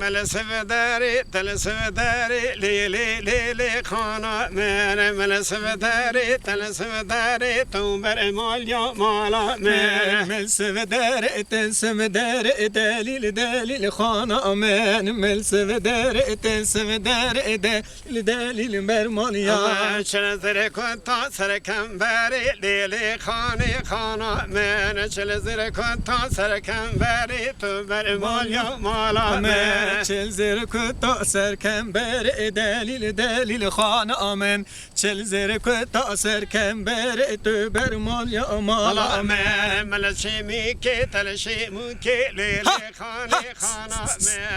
ملسفداري تلسفداري لي لي لي لي خانا من ملسفداري تلسفداري توبر ماليا مالا من ملسفداري تلسفداري دليل دليل خانا من ملسفداري تلسفداري دليل دليل برماليا شلزر كنت سركم باري لي لي خاني خانا من شلزر كنت سركم باري توبر ماليا مالا من چل زیر کتا سرکم بر دلیل دلیل خان آمن چل زیر کتا سرکم بر تو بر مال یا مال آمن ملشی میکی تلشی موکی لیلی خانی خانا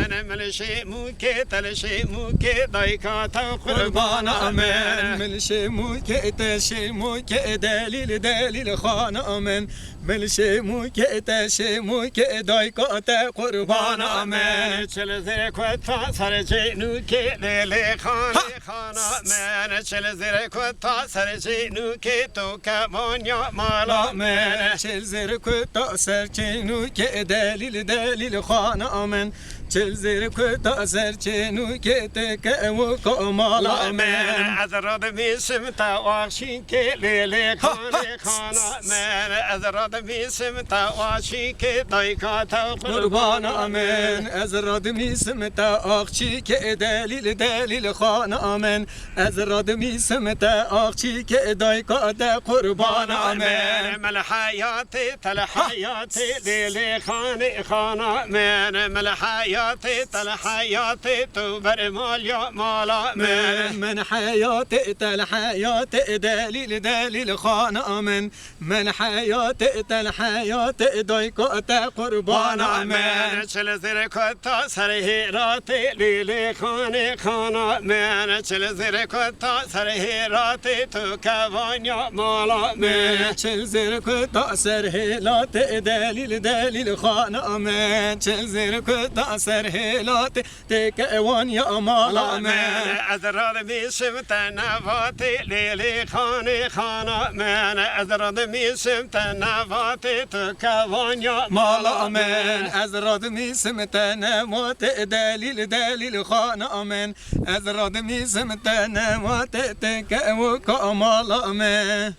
من ملشی موکی تلشی موکی دایکاتا قربان آمن ملشی موکی تلشی موکی دلیل دلیل خان آمن ملشی موکی تلشی موکی دایکاتا قربان آمن زیر کتا سر جینو که لیلی خانی خانا من چل زیر کتا سر جینو که تو کمان یا مالا من چل زیر کتا سر جینو که دلیل دلیل خانا من چل زیر کتا سر جینو که تک و کمالا من از راد میسم تا واشین که لیلی خانی خانا من از راد میسم تا واشین که دایکاتا قربان آمن از راد میسم تا آخچی که دلیل دلیل خان آمن از راد میسم تا آخچی که دایکات قربان آمن مل حیاتی تل حیاتی لیلی خانی خانا من مل حیاتی تل حیاتی تو بر مال یا مالا من حیاتی تل حیاتی دلیل دلیل خان آمن من حیاتی تل حیاتی دایکات قربان آمن چل زیر کتا سر هیراتی لیلی خانی خانا من چل زیر کتا سر هیراتی تو کوان یا مالا من چل زیر کتا سر هیلات دلیل دلیل خان آمن چل زیر کتا سر هیلات تکوان یا مالا من از راد میسم تنواتی لیلی خانی خانا من از راد میسم تنواتی تو کوان یا مالا من از راد میسم تنوات دلیل دلیل خان آمن از راد میسم تنوات تک و کمال آمن